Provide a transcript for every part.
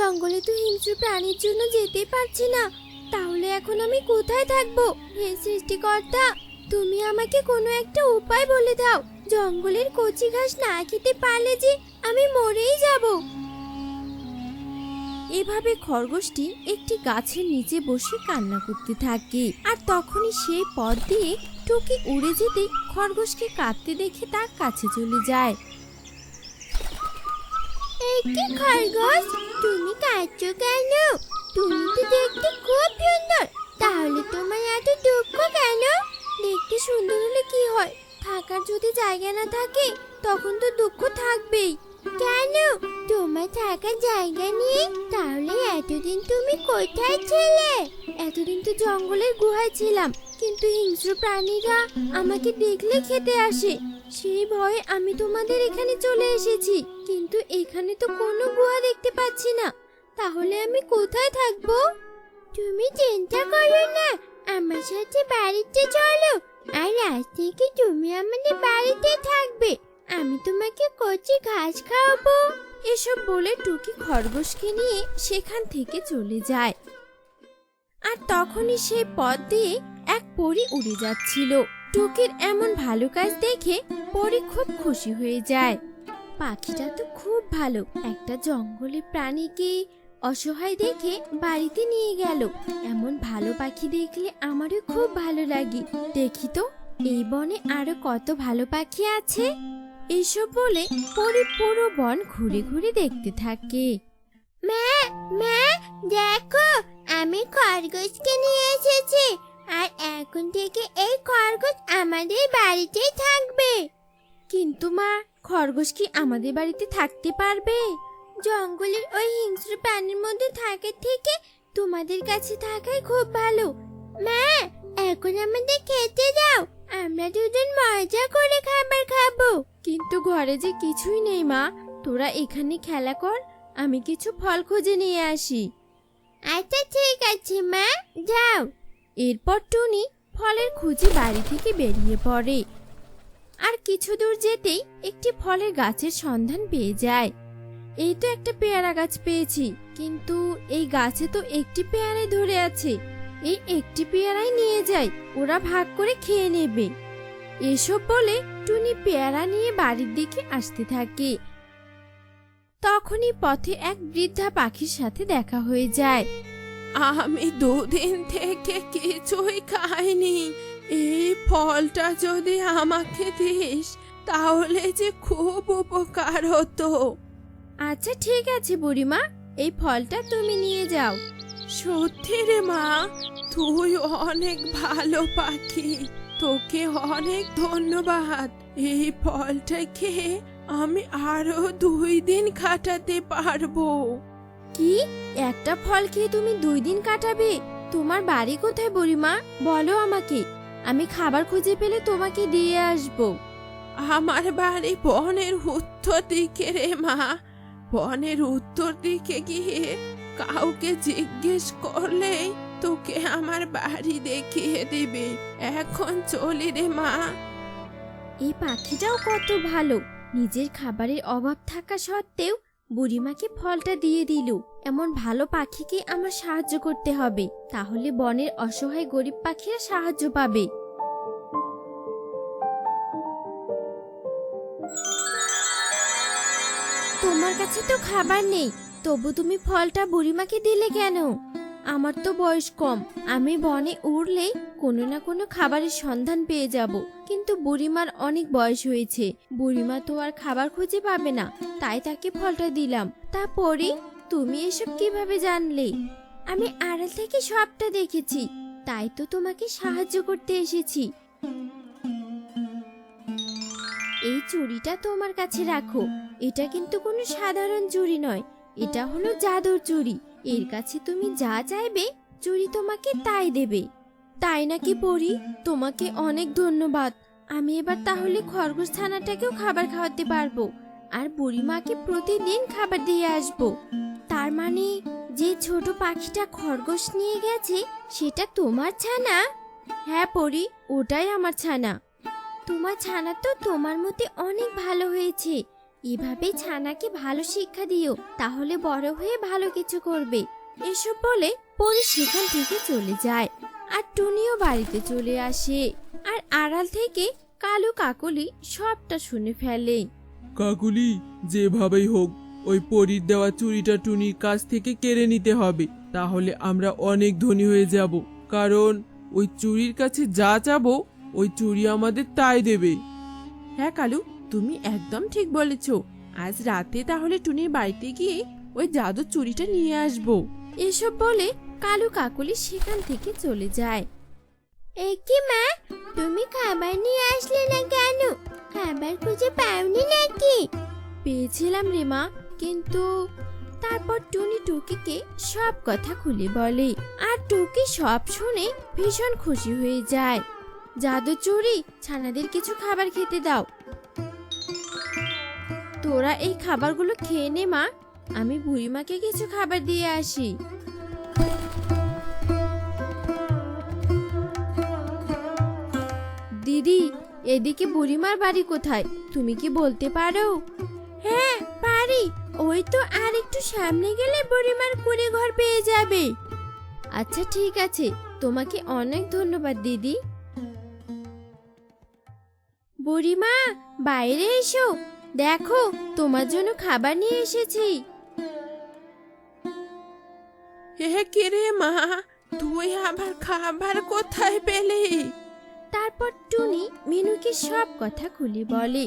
জঙ্গলে তো হিংস্র প্রাণীর জন্য যেতে পারছি না, তাহলে এখন আমি কোথায় থাকবো? হে সৃষ্টিকর্তা, তুমি আমাকে কোনো একটা উপায় বলে দাও। জঙ্গলের কচি ঘাস না খেতে পারলে যে আমি মরেই যাব। এভাবে খরগোশটি একটি গাছের নিচে বসে কান্না করতে থাকে। আর তখনই সেই পথ দিয়ে টুকি উড়ে যেতে খরগোশকে কাঁদতে দেখে তার কাছে চলে যায়। এই কি খরগোশ, তুমি কাঁদছো কেন? তুমি তো দেখতে খুব সুন্দর, তাহলে তোমার এত দুঃখ কেন? দেখতে সুন্দর হলে কি হয়, থাকার যদি জায়গা না থাকে তখন তো দুঃখ থাকবেই। কেন তোমার থাকার জায়গা নেই? তাহলে এতদিন তুমি কোথায় ছিলে? এতদিন তো জঙ্গলের গুহায় ছিলাম, কিন্তু হিংস্র প্রাণীরা আমাকে দেখলে খেতে আসে। সেই ভয়ে আমি তোমাদের এখানে চলে এসেছি, কিন্তু এখানে তো কোনো গুহা দেখতে পাচ্ছি না। তাহলে আমি কোথায় থাকবো? তুমি চিন্তা করো না, আমার সাথে বাড়িতে চলো, আর আজ থেকে তুমি আমাদের বাড়িতে থাকবে। আমি তোমাকে কচি ঘাস খাওয়াবো। এসব বলে টুকি খরগোশকে নিয়ে সেখান থেকে চলে যায়। আর তখনই সেই পথ দিয়ে এক পরী উড়ে যাচ্ছিল। টুকির এমন ভালো কাজ দেখে পরী খুব খুশি হয়ে যায়। পাখিটা তো খুব ভালো, একটা জঙ্গলে প্রাণীকে অসহায় দেখে বাড়িতে নিয়ে গেল। এমন ভালো পাখি দেখলে আমারও খুব ভালো লাগে। দেখি তো এই বনে আরো কত ভালো পাখি আছে। এসব বলে পরী পুরো বন ঘুরে ঘুরে দেখতে থাকে। মা, মা, দেখো আমি খরগোশকে নিয়ে এসেছি, আর এখন থেকে এই খরগোশ আমাদের বাড়িতেই থাকবে। কিন্তু মা, খরগোশ কি আমাদের বাড়িতে থাকতে পারবে? জঙ্গলের ওই হিংস্র প্রাণীর মধ্যে থাকার থেকে তোমাদের কাছে থাকাই খুব ভালো। মা, এখন আমাদের খেতে দাও, আমরা দুজন মজা করে খাবার খাবো। কিন্তু ঘরে যে কিছুই নেই মা, তোরা এখানে খেলা কর, আমি কিছু ফল খুঁজে নিয়ে আসি। আচ্ছা ঠিক আছে মা, যাও। এরপর টুনি ফলের খুঁজে বাড়ি থেকে বেরিয়ে পড়ে। আর কিছু দূর যেতেই একটি ফলের গাছের সন্ধান পেয়ে যায়। এই তো একটা পেয়ারা গাছ পেয়েছি, কিন্তু এই গাছে তো একটি পেয়ারাই ধরে আছে। এই একটি পেয়ারাই নিয়ে যাই, ওরা ভাগ করে খেয়ে নেবে। এসব বলে টুনি পেয়ারা নিয়ে বাড়ির দিকে আসতে থাকে। তখনই পথে এক বৃদ্ধা পাখির সাথে দেখা হয়ে যায়। আমি দুদিন থেকে কিছুই খাইনি, এই ফলটা যদি আমাকে দিস তাহলে যে খুব উপকার হতো। আচ্ছা ঠিক আছে বুড়িমা, এই ফলটা তুমি নিয়ে যাও। সত্যি রে মা, তুই অনেক ভালো পাখি, তোকে অনেক ধন্যবাদ। এই ফলটা খেয়ে আমি আরো 2 দিন কাটাতে পারবো। কি, একটা ফল খেয়ে তুমি 2 দিন কাটাবে? তোমার বাড়ি কোথায় বুড়িমা, বলো আমাকে, আমি খাবার খুঁজে পেলে তোমাকে দিয়ে আসবো। আমার বাড়ি বনের উত্তর দিকে রে মা, বনের উত্তর দিকে গিয়ে কাউকে জিজ্ঞেস করলেই তোকে আমার বাড়ি দেখিয়ে দিবে। এখন চলি রে মা। এই পাখিটাও কত ভালো, নিজের খাবারের অভাব থাকা সত্ত্বেও বুড়িমাকে ফলটা দিয়ে দিল। এমন ভালো পাখিকে আমার সাহায্য করতে হবে, তাহলে বনের অসহায় গরিব পাখিরা সাহায্য পাবে। তোমার কাছে তো খাবার নেই, তবু তুমি ফলটা বুড়িমাকে দিলে কেন? আমার তো বয়স কম, আমি বনে উড়লেই কোনো না কোনো খাবারের সন্ধান পেয়ে যাব। কিন্তু বুড়িমার অনেক বয়স হয়েছে, বুড়িমা তো আর খাবার খুঁজে পাবে না, তাই তাকে ফলটা দিলাম। তারপরে তুমি এসব কিভাবে জানলে? আমি আড়াল থেকে সবটা দেখেছি, তাই তো তোমাকে সাহায্য করতে এসেছি। এই চুড়িটা তোমার কাছে রাখো, এটা কিন্তু কোনো সাধারণ চুড়ি নয়, এটা হলো জাদুর চুড়ি। এর কাছে তুমি যা চাইবে চুড়ি তোমাকে তাই দেবে। তাই নাকি পরি? তোমাকে অনেক ধন্যবাদ। আমি এবার তাহলে খরগোশ ছানাটাকেও খাবার খাওয়াতে পারবো, আর বুড়িমাকে প্রতিদিন খাবার দিয়ে আসবো। তার মানে যে ছোট পাখিটা খরগোশ নিয়ে গেছে সেটা তোমার ছানা? হ্যাঁ পরি, ওটাই আমার ছানা। তোমার ছানা তো তোমার মতে অনেক ভালো হয়েছে, এভাবেই ছানাকে ভালো শিক্ষা দিও, তাহলে বড় হয়ে ভালো কিছু করবে। এসব বলে পরি সেখান থেকে চলে যায়। আর টুনিও বাড়িতে চলে আসে। আর আড়াল থেকে কালু কাকলি সবটা শুনে ফেলে। কাকুলি, যেভাবেই হোক ওই পরীর দেওয়া চুড়িটা টুনির কাছ থেকে কেড়ে নিতে হবে, তাহলে আমরা অনেক ধনী হয়ে যাব। কারণ ওই চুড়ির কাছে যা চাবো ওই চুড়ি আমাদের তাই দেবে। হ্যাঁ কালু, তুমি একদম ঠিক বলেছো। আজ রাতে তাহলে টুনির বাড়িতে গিয়ে ওই জাদুর চুড়িটা নিয়ে আসবো। এসব বলে কালু কাকলি সেখান থেকে চলে যায়। কি মা, তুমি খাবার নিয়ে আসলে না কেন? খাবার খুঁজে পাওনি নাকি? পেয়েছিলাম রে মা, কিন্তু তারপর টুনি টুকিকে সব কথা খুলে বলে। আর টুকি সব শুনে ভীষণ খুশি হয়ে যায়। জাদু চুড়ি, ছানাদের কিছু খাবার খেতে দাও। তোরা এই খাবারগুলো খেয়ে নে মা, আমি বুড়িমাকে কিছু খাবার দিয়ে আসি। দিদি, এদিকে বুড়িমার বাড়ি কোথায়, তুমি কি বলতে পারো? হ্যাঁ পারি, ওই তো আর একটু সামনে গেলে বুড়িমার কুড়ে ঘর পেয়ে যাবে। আচ্ছা ঠিক আছে, তোমাকে অনেক ধন্যবাদ দিদি। বুড়িমা, বাইরে এসো, দেখো তোমার জন্য খাবার নিয়ে এসেছি। হে কে রে মা, তুই আবার খাবার কোথায় পেলি? তারপর টুনি মিনুকে সব কথা খুলে বলে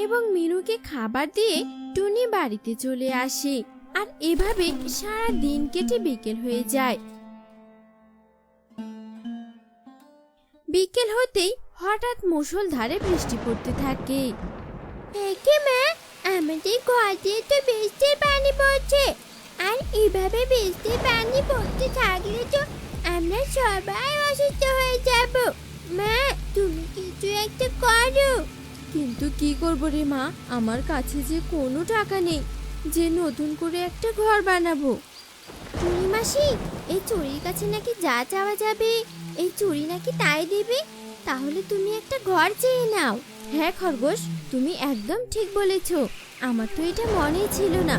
এবং মিনুকে খাবার দিয়ে টুনি বাড়িতে চলে আসে। আর এভাবে সারা দিন কেটে বিকেল হয়ে যায়। বিকেল হতেই হঠাৎ মুষলধারে বৃষ্টি পড়তে থাকে। মা, আমাদের ঘর দিয়ে তো বৃষ্টির পানি পড়ছে, আর এভাবে বৃষ্টির পানি পড়তে থাকলে তো আমরা সবাই অসুস্থ হয়ে যাব। মা, তুমি কিছু একটা করো। কিন্তু কি করব রে মা, আমার কাছে যে কোনো টাকা নেই যে নতুন করে একটা ঘর বানাবো। টুনি মাসি, এই চুরির কাছে নাকি যা চাওয়া যাবে এই চুরি নাকি তাই দেবে, তাহলে তুমি একটা ঘর চেয়ে নাও। হ্যাঁ খরগোশ, তুমি একদম ঠিক বলেছ, আমার তো এটা মনেই ছিল না।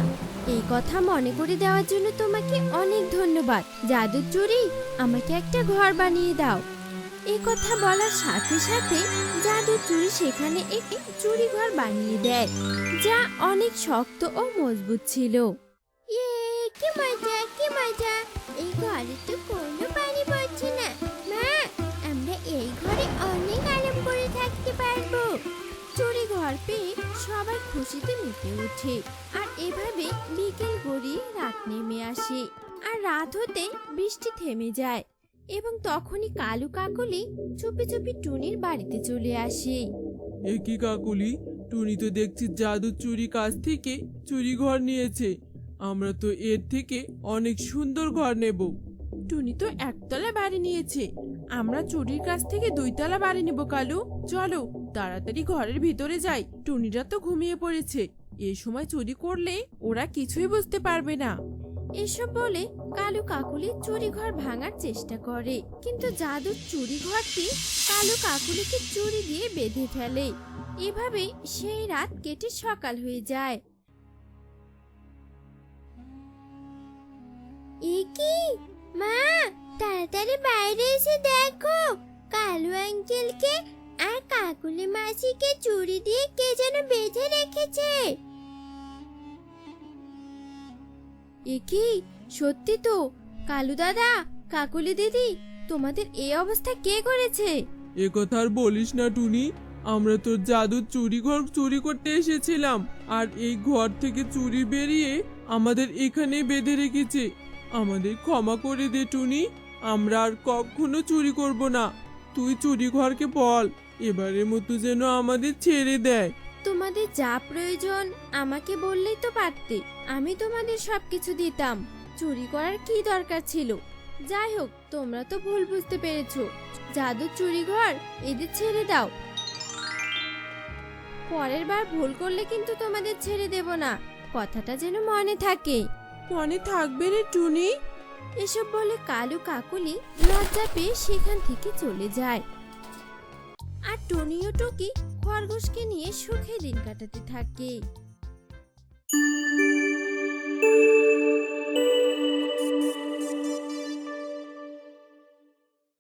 এই কথা মনে করে দেওয়ার জন্য তোমাকে অনেক ধন্যবাদ। জাদুর চুরি, আমাকে একটা ঘর বানিয়ে দাও। এই কথা বলার সাথে সাথে জাদুর চুরি সেখানে একটি চুরি ঘর বানিয়ে দেয়, যা অনেক শক্ত ও মজবুত ছিল। কি মজা, কি মজা! এই ঘরে তো কোনো পানি পড়ছে না। মা, আমরা এই ঘরে অনেক আরাম করে থাকতে পারবো। চুরি ঘর পেয়ে সবাই খুশিতে মেতে ওঠে। আর এভাবে বিকেল গড়িয়ে রাত নেমে আসে। আর রাত হতে বৃষ্টি থেমে যায় এবং তখনই কালু কাকলি চুপি চুপি টুনির বাড়িতে চলে আসে। এ কি কাকুলি, টুনি তো দেখছি জাদুর চুরি কাছ থেকে চুরি ঘর নিয়েছে। আমরা তো এর থেকে অনেক সুন্দর ঘর নেব। টুনি তো একতলা বাড়ি নিয়েছে, আমরা চুরির কাছ থেকে 2 তলা বাড়ি নেব। কালু, চলো তাড়াতাড়ি ঘরের ভিতরে যাই, টুনিরা তো ঘুমিয়ে পড়েছে। এই সময় চুরি করলে ওরা কিছুই বুঝতে পারবে না। এসব বলে কালু কাকুলি চুরি ঘর ভাঙার চেষ্টা করে, কিন্তু জাদুর চুরি ঘরটি কালু কাকুলিকে চুরি দিয়ে বেঁধে ফেলে। এভাবে সেই রাত কেটে সকাল হয়ে যায়। কি মা, তাড়াতাড়ি বাইরে এসে দেখো, কালু আঙ্কেলকে আর কাকুলি মাসিকে চুরি দিয়ে কে যেন বেঁধে রেখেছে। কি সত্যি তো? কালু দাদা, কাকুলি দিদি, তোমাদের এই অবস্থা কে করেছে? এ কথা আর বলিস না টুনি, আমরা তোর জাদুর চুরি ঘর চুরি করতে এসেছিলাম, আর এই ঘর থেকে চুরি বেরিয়ে আমাদের এখানে বেঁধে রেখেছে। আমাদের ক্ষমা করে দে টুনি, আমরা আর কখনো চুরি করব না। তুই চুরি ঘরকে বল এবারের মতো যেন আমাদের ছেড়ে দেয়। তোমাদের যা প্রয়োজন আমাকে বললেই তো পারতে, আমি তোমাদের সবকিছু দিতাম। চুরি করার কি দরকার ছিল? যাই হোক, তোমরা তো ভুল বুঝতে পেরেছো। জাদুর চুরি ঘর এদের ছেড়ে দাও। পরের বার ভুল করলে কিন্তু তোমাদের ছেড়ে দেব না, কথাটা যেন মনে থাকে। মনে থাকবে রে টুনি। এসব বলে কালু কাকুলি লজ্জা পেয়ে সেখান থেকে চলে যায়। আর টুনি ও টুকি খরগোশকে নিয়ে সুখে দিন কাটাতে থাকে।